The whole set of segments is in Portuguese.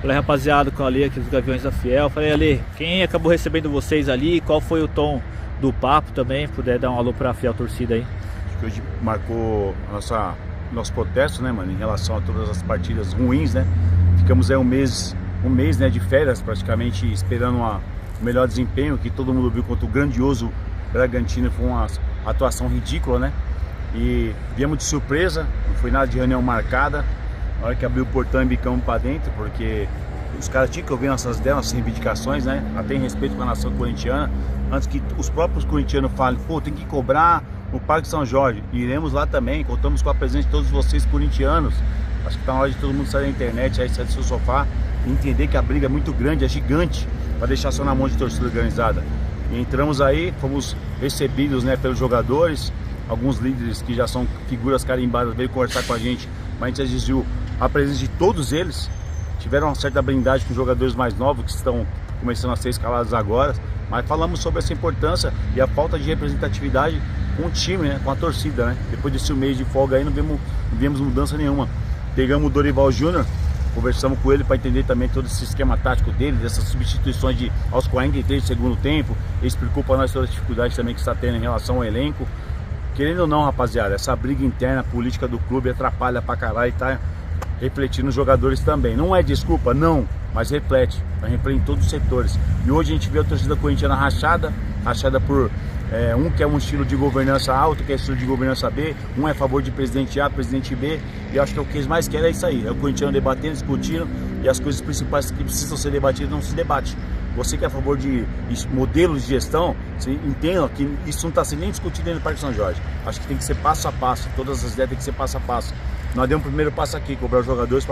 Falei, rapaziada, com a Ale aqui dos Gaviões da Fiel. Falei, Ale, quem acabou recebendo vocês ali? Qual foi o tom do papo também? Puder dar um alô pra Fiel torcida aí. Acho que hoje marcou nosso protesto, né, mano, em relação a todas as partidas ruins, né? Ficamos aí um mês, né, de férias, praticamente esperando o melhor desempenho, que todo mundo viu contra o grandioso Bragantino. Foi uma atuação ridícula, né? E viemos de surpresa, não foi nada de reunião marcada. Na hora que abriu o portão e bicamos pra dentro, porque os caras tinham que ouvir nossas reivindicações, né? Até em respeito com a nação corintiana, antes que os próprios corintianos falem, pô, tem que cobrar no Parque São Jorge. Iremos lá também, contamos com a presença de todos vocês corintianos. Acho que tá na hora de todo mundo sair da internet, aí sair do seu sofá e entender que a briga é muito grande, é gigante, para deixar só na mão de torcida organizada. E entramos aí, fomos recebidos, né, pelos jogadores, alguns líderes que já são figuras carimbadas veio conversar com a gente, mas a gente exigiu a presença de todos eles. Tiveram uma certa blindagem com os jogadores mais novos que estão começando a ser escalados agora, mas falamos sobre essa importância e a falta de representatividade com o time, né, com a torcida, né? Depois desse mês de folga aí não vimos mudança nenhuma. Pegamos o Dorival Júnior, conversamos com ele para entender também todo esse esquema tático dele, dessas substituições aos 43 do segundo tempo. Ele explicou para nós toda a dificuldade também que está tendo em relação ao elenco. Querendo ou não, rapaziada, essa briga interna política do clube atrapalha pra caralho e tá refletindo nos jogadores também. Não é desculpa, não, mas reflete, vai refletir em todos os setores. E hoje a gente vê a torcida corintiana rachada por um que é um estilo de governança A, outro que é estilo de governança B, um é a favor de presidente A, presidente B, e eu acho que o que eles mais querem é isso aí, é o corintiano debatendo, discutindo, e as coisas principais que precisam ser debatidas não se debate. Você que é a favor de modelos de gestão, você entenda que isso não está sendo nem discutido dentro do Parque São Jorge. Acho que tem que ser passo a passo, todas as ideias tem que ser passo a passo. Nós demos o primeiro passo aqui, cobrar os jogadores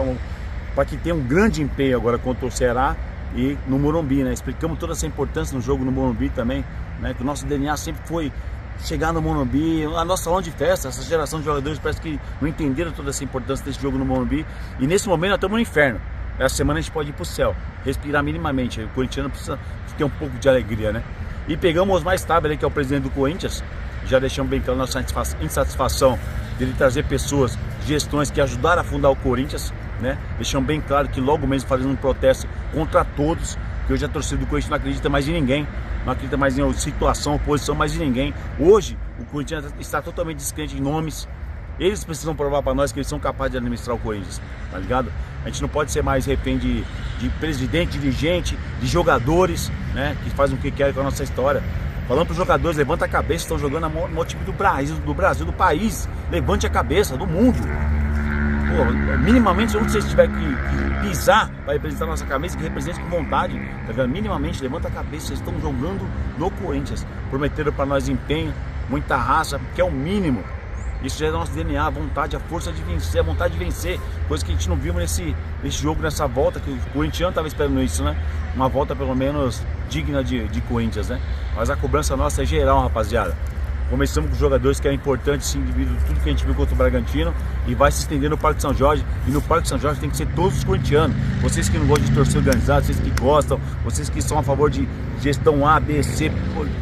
para que tenha um grande empenho agora contra o Ceará e no Morumbi, né? Explicamos toda essa importância no jogo no Morumbi também, né? Que o nosso DNA sempre foi chegar no Morumbi, a nossa onda de festa. Essa geração de jogadores parece que não entenderam toda essa importância desse jogo no Morumbi, e nesse momento nós estamos no inferno. Essa semana a gente pode ir pro céu, respirar minimamente. O corintiano precisa ter um pouco de alegria, né? E pegamos o Osmar Stabile, que é o presidente do Corinthians, já deixamos bem claro nossa insatisfação dele trazer pessoas, gestões que ajudaram a fundar o Corinthians, né? Deixamos bem claro que logo mesmo fazendo um protesto contra todos, que hoje a torcida do Corinthians não acredita mais em ninguém, não acredita mais em situação, oposição, mais em ninguém. Hoje o Corinthians está totalmente descrente em nomes. Eles precisam provar para nós que eles são capazes de administrar o Corinthians, tá ligado? A gente não pode ser mais refém de presidente, dirigente, de jogadores, né? Que fazem o que querem com a nossa história. Falando para os jogadores, levanta a cabeça, estão jogando a maior time do Brasil, do país. Levante a cabeça, do mundo. Pô, minimamente, onde vocês tiverem que pisar para representar a nossa camisa, que represente com vontade, tá vendo? Minimamente, levanta a cabeça, vocês estão jogando no Corinthians. Prometeram para nós empenho, muita raça, que é o mínimo. Isso já é nosso DNA, a vontade, a força de vencer, a vontade de vencer. Coisa que a gente não viu nesse jogo, nessa volta, que o corintiano estava esperando isso, né? Uma volta pelo menos digna de Corinthians, né? Mas a cobrança nossa é geral, rapaziada. Começamos com os jogadores, que é importante esse indivíduo, tudo que a gente viu contra o Bragantino, e vai se estender no Parque São Jorge. E no Parque São Jorge tem que ser todos os corintianos. Vocês que não gostam de torcer organizado, vocês que gostam, vocês que são a favor de gestão A, B, C,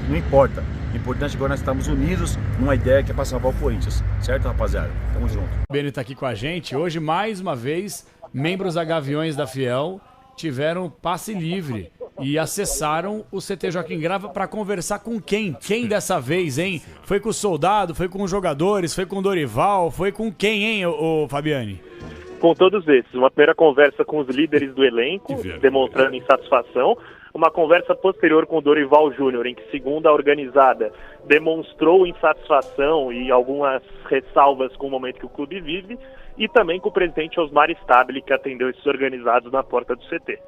não importa. O importante agora nós estamos unidos numa ideia que é para salvar o Corinthians. Certo, rapaziada? Tamo junto. O Beni tá aqui com a gente. Hoje, mais uma vez, membros da Gaviões da Fiel tiveram passe livre e acessaram o CT Joaquim Grava para conversar com quem? Quem dessa vez, hein? Foi com o Soldado, foi com os jogadores, foi com o Dorival, foi com quem, hein, ô Fabiane? Com todos esses. Uma primeira conversa com os líderes do elenco, demonstrando insatisfação. Uma conversa posterior com o Dorival Júnior, em que, segundo a organizada, demonstrou insatisfação e algumas ressalvas com o momento que o clube vive, e também com o presidente Osmar Stabile, que atendeu esses organizados na porta do CT.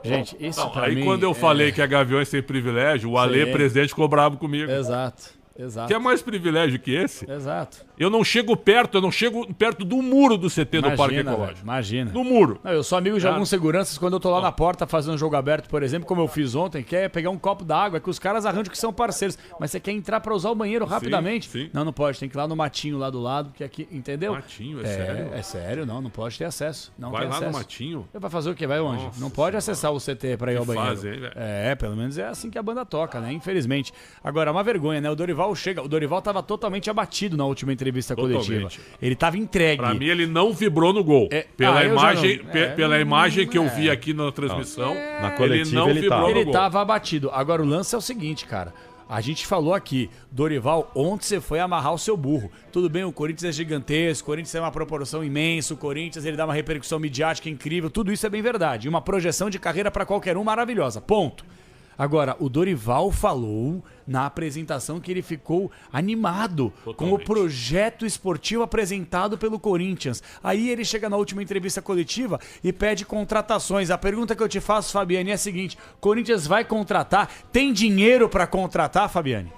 Gente, isso Não, pra aí mim quando eu falei que a Gaviões tem privilégio, o Ale, presidente, ficou bravo comigo. Exato. Quer mais privilégio que esse? Exato. Eu não chego perto do muro do CT do Parque Ecológico. Imagina. Do muro. Não, eu sou amigo de alguns seguranças, quando eu tô lá na porta fazendo um jogo aberto, por exemplo, como eu fiz ontem, quer pegar um copo d'água, que os caras arranjam que são parceiros, mas você quer entrar pra usar o banheiro rapidamente? Sim. Não pode, tem que ir lá no matinho lá do lado, que aqui, entendeu? Matinho, sério? É sério, não pode ter acesso. Não Vai tem lá acesso. no matinho? Vai fazer o quê? Vai onde? Nossa não pode acessar o CT pra ir ao banheiro. Fase, hein, velho? Pelo menos é assim que a banda toca, né? Infelizmente. Agora, uma vergonha, né? O Dorival Dorival chega. O Dorival tava totalmente abatido na última entrevista Totalmente. coletiva. Ele tava entregue. Pra mim, ele não vibrou no gol. Pela eu imagem, já não- pela imagem que eu vi aqui na transmissão, Na ele coletiva não ele vibrou tava. no Ele gol. tava abatido. Agora o lance é o seguinte, cara. A gente falou aqui, Dorival, ontem você foi amarrar o seu burro. Tudo bem, o Corinthians é gigantesco, o Corinthians tem uma proporção imensa, o Corinthians ele dá uma repercussão midiática incrível, tudo isso é bem verdade. E uma projeção de carreira pra qualquer um maravilhosa, ponto. Agora, o Dorival falou na apresentação que ele ficou animado com o Totalmente. projeto esportivo apresentado pelo Corinthians. Aí ele chega na última entrevista coletiva e pede contratações. A pergunta que eu te faço, Fabiane, é a seguinte: Corinthians vai contratar? Tem dinheiro pra contratar, Fabiane?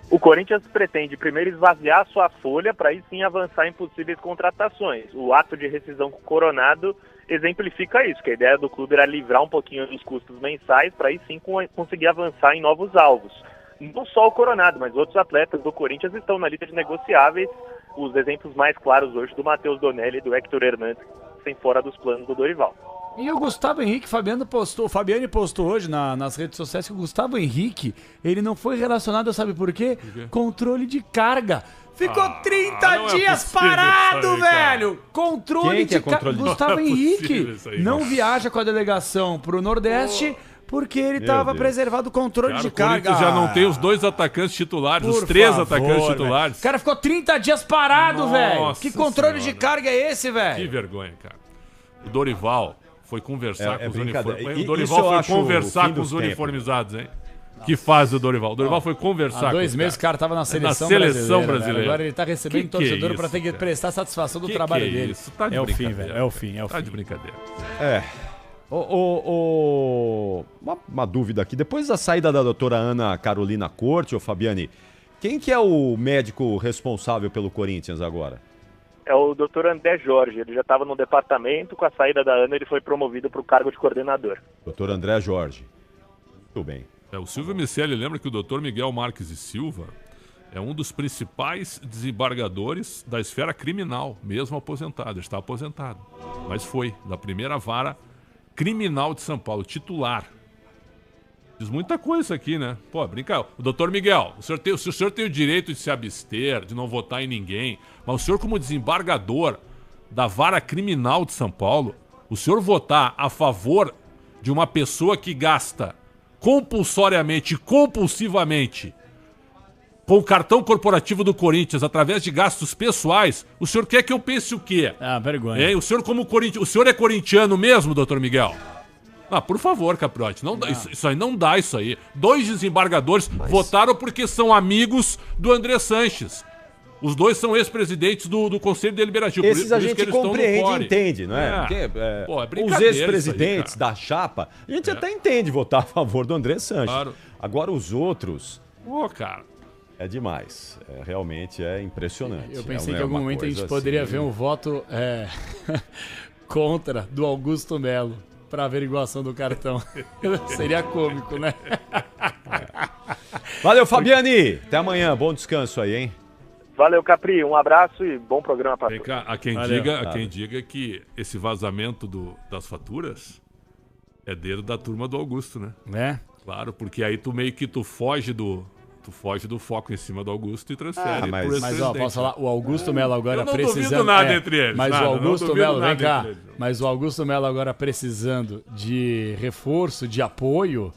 O Corinthians pretende primeiro esvaziar sua folha para aí sim avançar em possíveis contratações. O ato de rescisão com o Coronado exemplifica isso, que a ideia do clube era livrar um pouquinho dos custos mensais para aí sim conseguir avançar em novos alvos. Não só o Coronado, mas outros atletas do Corinthians estão na lista de negociáveis. Os exemplos mais claros hoje do Matheus Donelli e do Hector Hernandes, sem fora dos planos do Dorival. E o Gustavo Henrique, Fabiane postou hoje nas redes sociais que o Gustavo Henrique, ele não foi relacionado, sabe por quê? Controle de carga. Ficou 30 não é dias possível parado, isso aí, cara. velho! Controle Quem que é de carga. controle de- Gustavo Não é Henrique possível isso aí, não cara. viaja com a delegação pro Nordeste porque ele tava Deus. preservado o controle Cara, de o Corinthians carga. já não tem os dois atacantes titulares, Por os três favor, atacantes velho. titulares. O cara ficou 30 dias parado, Nossa velho. Que controle Senhora. de carga é esse, Que velho? vergonha, cara. O Dorival foi conversar É com os brincadeira. uniformizados. E- O Dorival isso eu foi acho o conversar fim com os dos tempos. uniformizados, hein? Que fase o Dorival? O Dorival foi conversar Há com 2 os meses o caras. cara tava na seleção, seleção brasileira. brasileira. Agora ele tá recebendo Que torcedor é pra ter que isso, cara? prestar satisfação do Que trabalho é dele. isso? Tá de É o fim, brincadeira. velho. É o fim, é o Tá fim. de brincadeira. Uma dúvida aqui. Depois da saída da doutora Ana Carolina Corte, ô Fabiane, quem que é o médico responsável pelo Corinthians agora? É o Dr. André Jorge, ele já estava no departamento, com a saída da Ana ele foi promovido para o cargo de coordenador. Doutor André Jorge. Muito bem. O Silvio Miceli lembra que o Dr. Miguel Marques e Silva é um dos principais desembargadores da esfera criminal, mesmo aposentado. Está aposentado, mas foi da primeira vara criminal de São Paulo, titular. Diz muita coisa isso aqui, né? Pô, brinca. O doutor Miguel, o senhor tem o direito de se abster, de não votar em ninguém, mas o senhor, como desembargador da vara criminal de São Paulo, o senhor votar a favor de uma pessoa que gasta compulsoriamente e compulsivamente com o cartão corporativo do Corinthians através de gastos pessoais, o senhor quer que eu pense o quê? Ah, vergonha. Hein? O senhor como o senhor é corintiano mesmo, doutor Miguel? Ah, por favor, Capriotti, não dá, isso aí não dá isso aí. 2 desembargadores votaram porque são amigos do André Sanches. Os dois são ex-presidentes do Conselho Deliberativo. Esses a por isso gente que eles estão no compreende e fórum. entende, não é? Porque, Pô, é os brincadeira ex-presidentes isso aí, cara. da chapa, a gente até entende votar a favor do André Sanches. Claro. Agora os outros, Pô, cara. é demais. Realmente é impressionante. Eu pensei É que em algum uma momento a gente coisa poderia assim. ver um voto contra do Augusto Melo pra averiguação do cartão. Seria cômico, né? Valeu, Fabiane! Até amanhã, bom descanso aí, hein? Valeu, Capri, um abraço e bom programa para Vem todos. cá, há quem diga que esse vazamento das faturas é dedo da turma do Augusto, né? Né? Claro, porque aí tu meio que tu foge do foco em cima do Augusto e transfere mas- pro Mas ó, ex-presidente. posso falar, o Augusto Melo agora Eu não precisando... duvido nada entre eles, Mas nada, o não Augusto duvido Melo, vem nada cá, entre eles. mas o Augusto Melo agora precisando de reforço, de apoio,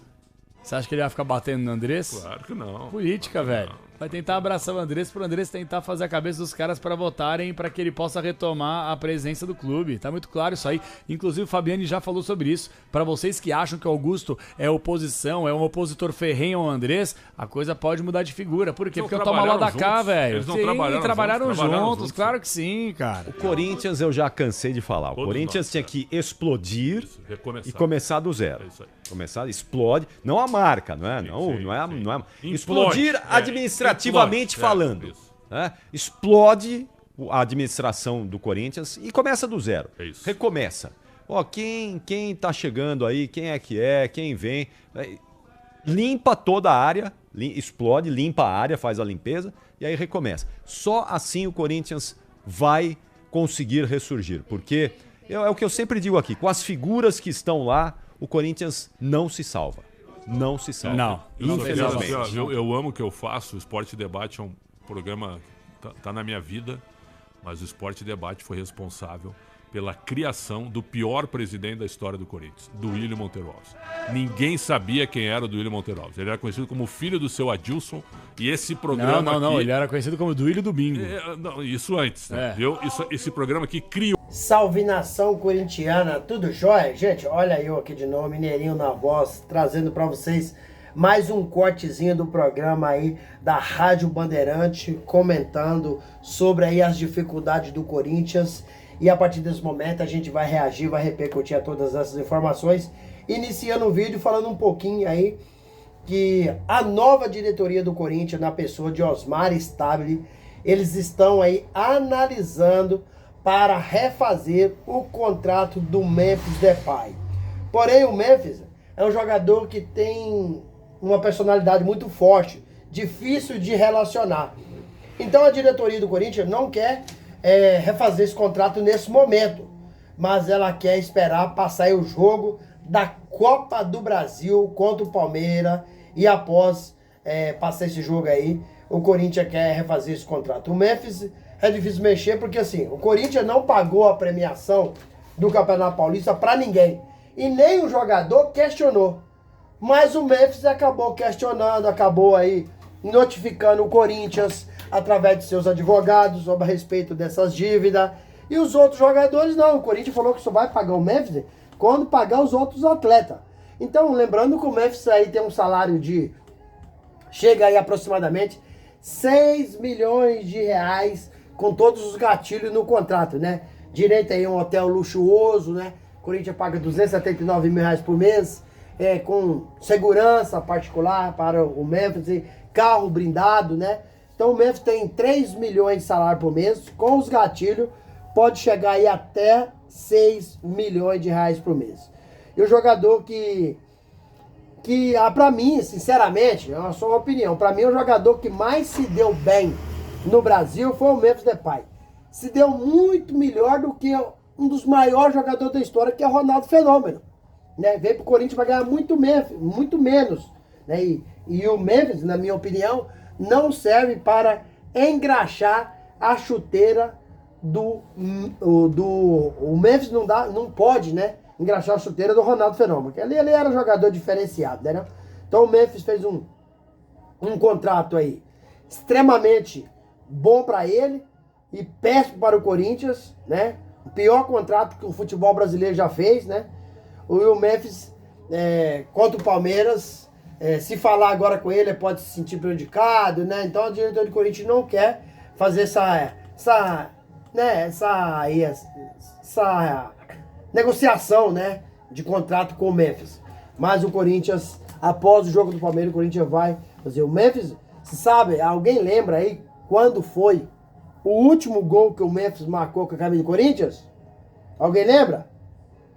você acha que ele vai ficar batendo no Andrés? Claro que não. Política, velho. Vai tentar abraçar o Andrés pro Andrés tentar fazer a cabeça dos caras pra votarem pra que ele possa retomar a presença do clube. Tá muito claro isso aí. Inclusive o Fabiane já falou sobre isso. Pra vocês que acham que o Augusto é oposição, é um opositor ferrenho ao Andrés, a coisa pode mudar de figura. Por quê? Eles Porque não eu tomo lá da trabalharam cá, juntos. velho. Eles não Sim, trabalharam juntos. claro que sim, cara. O Corinthians eu já cansei de falar. O Todos Corinthians nós, tinha que explodir Recomeçar. e começar do zero. É isso aí. Começar, explode. Não a marca, não é? Sim, Não sim, é. sim. Não é. Implode, Explodir administrativamente explode, falando. isso. Né? Explode a administração do Corinthians e começa do zero. É isso. Recomeça. Ó, quem tá chegando aí, quem é que quem vem. Limpa toda a área, explode, limpa a área, faz a limpeza e aí recomeça. Só assim o Corinthians vai conseguir ressurgir, porque é o que eu sempre digo aqui, com as figuras que estão lá, o Corinthians não se salva. não se sabe. Não, infelizmente. Eu amo o que eu faço. O Esporte Debate é um programa que tá na minha vida, mas o Esporte Debate foi responsável pela criação do pior presidente da história do Corinthians, do Duílio Monteiro Alves. Ninguém sabia quem era o Duílio Monteiro Alves. Ele era conhecido como filho do seu Adilson, e esse programa Não, ele era conhecido como Duílio do Bingo. Não, isso antes, né? Viu? Esse programa aqui criou... Salve nação corintiana, tudo jóia? Gente, olha eu aqui de novo, Mineirinho na voz, trazendo pra vocês mais um cortezinho do programa aí da Rádio Bandeirante, comentando sobre aí as dificuldades do Corinthians. E a partir desse momento a gente vai reagir, vai repercutir a todas essas informações. Iniciando o vídeo falando um pouquinho aí que a nova diretoria do Corinthians, na pessoa de Osmar Stabile, eles estão aí analisando para refazer o contrato do Memphis Depay. Porém, o Memphis é um jogador que tem uma personalidade muito forte, difícil de relacionar. Então a diretoria do Corinthians não quer refazer esse contrato nesse momento, mas ela quer esperar passar o jogo da Copa do Brasil contra o Palmeiras, e após passar esse jogo aí, o Corinthians quer refazer esse contrato. O Memphis é difícil mexer porque assim, o Corinthians não pagou a premiação do Campeonato Paulista para ninguém, e nem o jogador questionou, mas o Memphis acabou questionando, acabou aí notificando o Corinthians através de seus advogados sobre a respeito dessas dívidas. E os outros jogadores não. O Corinthians falou que só vai pagar o Memphis quando pagar os outros atletas. Então, lembrando que o Memphis aí tem um salário de... chega aí aproximadamente 6 milhões de reais com todos os gatilhos no contrato, né? Direito aí a um hotel luxuoso, né? O Corinthians paga 279 mil reais por mês, com segurança particular para o Memphis, carro blindado, né? Então o Memphis tem 3 milhões de salário por mês, com os gatilhos pode chegar aí até 6 milhões de reais por mês. E o jogador que pra mim, sinceramente, é só uma opinião, pra mim o jogador que mais se deu bem no Brasil foi o Memphis Depay. Se deu muito melhor do que um dos maiores jogadores da história, que é o Ronaldo Fenômeno. Né? Veio pro Corinthians para ganhar muito menos. Né? E o Memphis, na minha opinião, não serve para engraxar a chuteira o Memphis não pode, né, engraxar a chuteira do Ronaldo Fenômeno, que ele era um jogador diferenciado, né? Então o Memphis fez um contrato aí extremamente bom para ele e péssimo para o Corinthians, né? O pior contrato que o futebol brasileiro já fez, né? O Memphis contra o Palmeiras, se falar agora com ele pode se sentir prejudicado, né? Então o diretor do Corinthians não quer fazer essa negociação, né, de contrato com o Memphis. Mas o Corinthians, após o jogo do Palmeiras, o Corinthians vai fazer. O Memphis, você sabe, alguém lembra aí quando foi o último gol que o Memphis marcou com a camisa do Corinthians? Alguém lembra?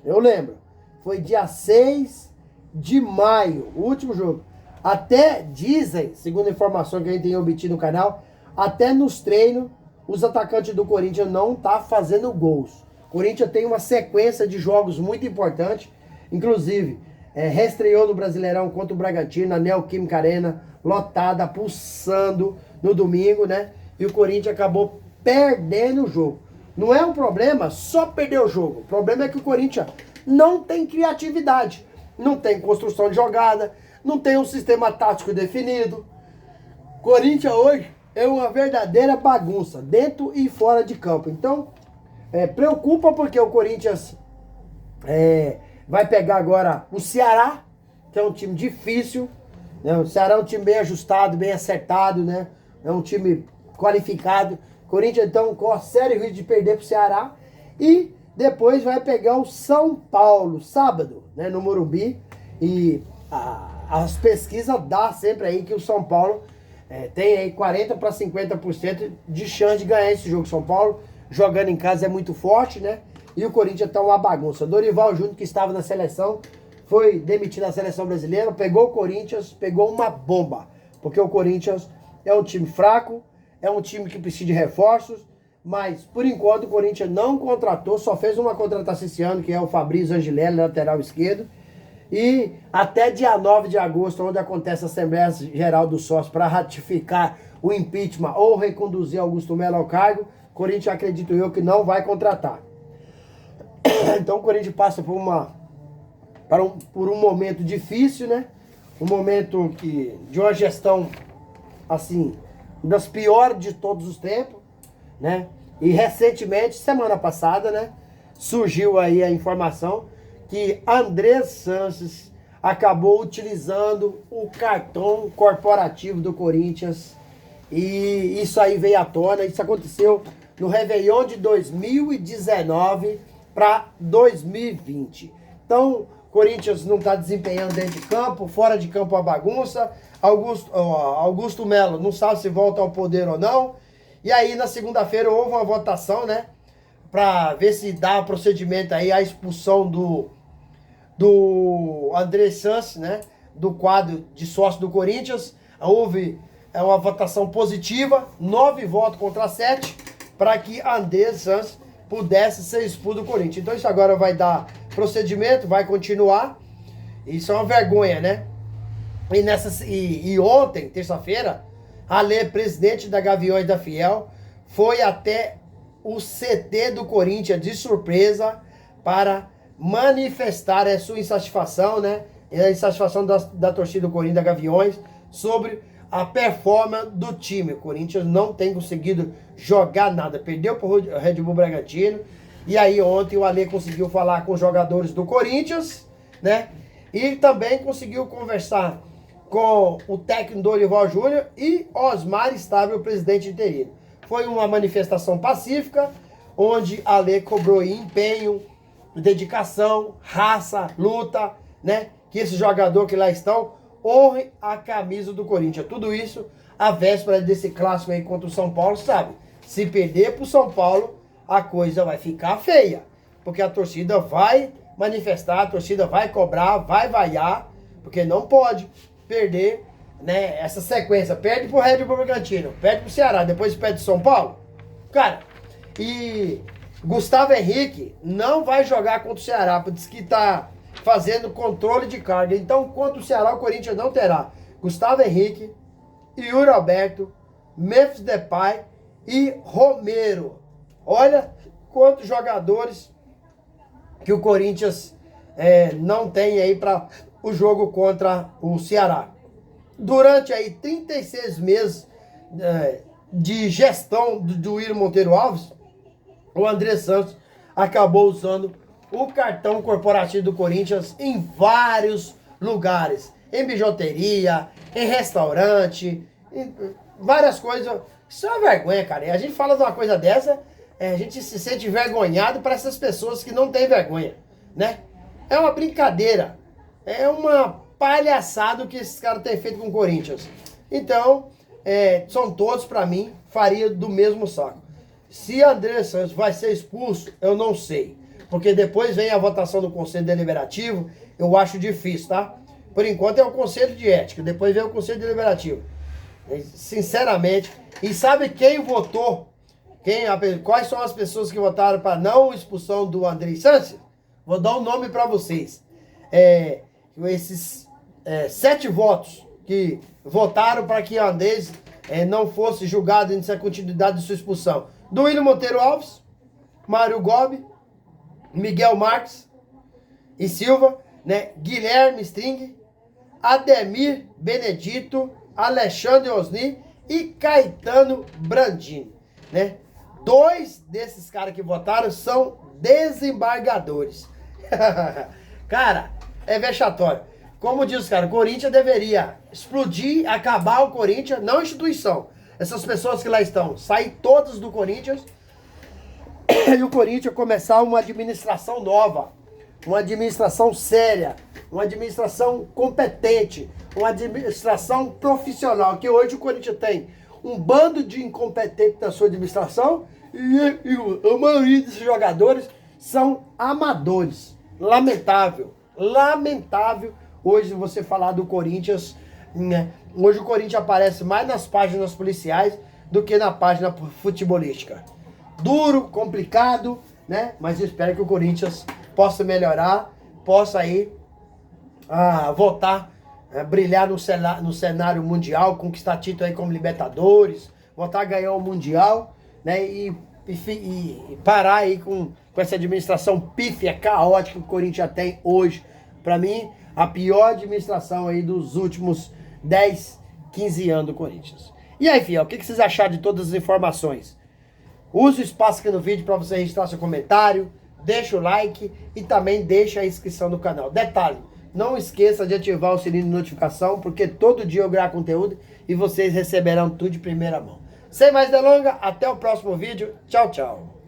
Eu lembro. Foi dia 6 de maio, o último jogo. Até dizem, segundo a informação que a gente tem obtido no canal, até nos treinos, os atacantes do Corinthians não tá fazendo gols. O Corinthians tem uma sequência de jogos muito importante, inclusive reestreou no Brasileirão contra o Bragantino, na Neoquímica Arena, lotada, pulsando no domingo, né? E o Corinthians acabou perdendo o jogo. Não é um problema só perder o jogo. O problema é que o Corinthians não tem criatividade, não tem construção de jogada, não tem um sistema tático definido. O Corinthians hoje é uma verdadeira bagunça, dentro e fora de campo. Então, preocupa porque o Corinthians vai pegar agora o Ceará, que é um time difícil, né? O Ceará é um time bem ajustado, bem acertado, né? É um time qualificado. O Corinthians, então, corre sério risco de perder para o Ceará. E depois vai pegar o São Paulo, sábado, né, no Morumbi. E as pesquisas dão sempre aí que o São Paulo tem aí 40% para 50% de chance de ganhar esse jogo. São Paulo, jogando em casa, é muito forte, né? E o Corinthians tá uma bagunça. Dorival Júnior, que estava na seleção, foi demitido da seleção brasileira, pegou o Corinthians, pegou uma bomba. Porque o Corinthians é um time fraco, é um time que precisa de reforços, mas por enquanto o Corinthians não contratou, só fez uma contratação esse ano, que é o Fabrício Angelelli, lateral esquerdo. E até dia 9 de agosto, onde acontece a Assembleia Geral do Sócio para ratificar o impeachment ou reconduzir Augusto Melo ao cargo, o Corinthians, acredito eu, que não vai contratar. Então o Corinthians passa por um momento difícil, né? Um momento de uma gestão, assim, das piores de todos os tempos, né? E recentemente, semana passada, né? Surgiu aí a informação que André Sanches acabou utilizando o cartão corporativo do Corinthians. E isso aí veio à tona. Isso aconteceu no Réveillon de 2019 para 2020. Então, o Corinthians não está desempenhando dentro de campo, fora de campo a bagunça. Augusto Melo não sabe se volta ao poder ou não. E aí, na segunda-feira, houve uma votação, né? Para ver se dá procedimento aí a expulsão do André Sanches, né? Do quadro de sócio do Corinthians. Houve uma votação positiva, 9 votos contra 7, para que André Sanches pudesse ser expulso do Corinthians. Então isso agora vai dar procedimento, vai continuar. Isso é uma vergonha, né? E ontem, terça-feira, Alê, presidente da Gaviões da Fiel, foi até o CT do Corinthians de surpresa para manifestar a sua insatisfação, né? E a insatisfação da torcida do Corinthians, da Gaviões, sobre a performance do time. O Corinthians não tem conseguido jogar nada. Perdeu para o Red Bull Bragantino. E aí ontem o Alê conseguiu falar com os jogadores do Corinthians, né? E também conseguiu conversar com o técnico Dorival Júnior e Osmar Estável, o presidente interino. Foi uma manifestação pacífica, onde Alê cobrou empenho, dedicação, raça, luta, né? Que esses jogadores que lá estão honrem a camisa do Corinthians. Tudo isso à véspera desse clássico aí contra o São Paulo, sabe? Se perder pro São Paulo, a coisa vai ficar feia. Porque a torcida vai manifestar, a torcida vai cobrar, vai vaiar, porque não pode perder, né, essa sequência. Perde pro Red Bull Bragantino, perde pro Ceará, depois perde pro São Paulo. Cara, e Gustavo Henrique não vai jogar contra o Ceará, porque diz que tá fazendo controle de carga. Então, contra o Ceará, o Corinthians não terá Gustavo Henrique, Yuri Alberto, Memphis Depay e Romero. Olha quantos jogadores que o Corinthians não tem aí para o jogo contra o Ceará. Durante aí 36 meses de gestão do Willian Monteiro Alves, o André Santos acabou usando o cartão corporativo do Corinthians em vários lugares. Em bijuteria, em restaurante, em várias coisas. Isso é uma vergonha, cara. E a gente fala de uma coisa dessa, a gente se sente envergonhado para essas pessoas que não têm vergonha, né? É uma brincadeira. É uma palhaçada o que esses caras têm feito com o Corinthians. Então, são todos, para mim, faria do mesmo saco. Se André Santos vai ser expulso, eu não sei. Porque depois vem a votação do Conselho Deliberativo, eu acho difícil, tá? Por enquanto é o Conselho de Ética, depois vem o Conselho Deliberativo. Sinceramente, e sabe quem votou? Quais são as pessoas que votaram para não expulsão do André Santos? Vou dar um nome para vocês. Esses 7 votos que votaram para que André não fosse julgado em sua continuidade de sua expulsão. Do Willian Monteiro Alves, Mário Gobi, Miguel Marques e Silva, né? Guilherme String, Ademir Benedito, Alexandre Osni e Caetano Brandini, né? 2 desses caras que votaram são desembargadores. Cara, é vexatório. Como diz os caras, o Corinthians deveria explodir, acabar o Corinthians, não instituição. Essas pessoas que lá estão, sair todas do Corinthians e o Corinthians começar uma administração nova, uma administração séria, uma administração competente, uma administração profissional, que hoje o Corinthians tem um bando de incompetentes na sua administração e a maioria desses jogadores são amadores. Lamentável, lamentável hoje você falar do Corinthians, né? Hoje o Corinthians aparece mais nas páginas policiais do que na página futebolística. Duro, complicado, né? Mas eu espero que o Corinthians possa melhorar, possa aí a voltar a brilhar no cenário mundial, conquistar título aí como Libertadores, voltar a ganhar o Mundial, né? E parar aí com essa administração pífia, caótica que o Corinthians tem hoje. Para mim, a pior administração aí dos últimos 10, 15 anos do Corinthians. E aí, fiel, o que vocês acharam de todas as informações? Use o espaço aqui no vídeo para você registrar seu comentário, deixa o like e também deixa a inscrição no canal. Detalhe, não esqueça de ativar o sininho de notificação, porque todo dia eu gravo conteúdo e vocês receberão tudo de primeira mão. Sem mais delongas, até o próximo vídeo. Tchau, tchau.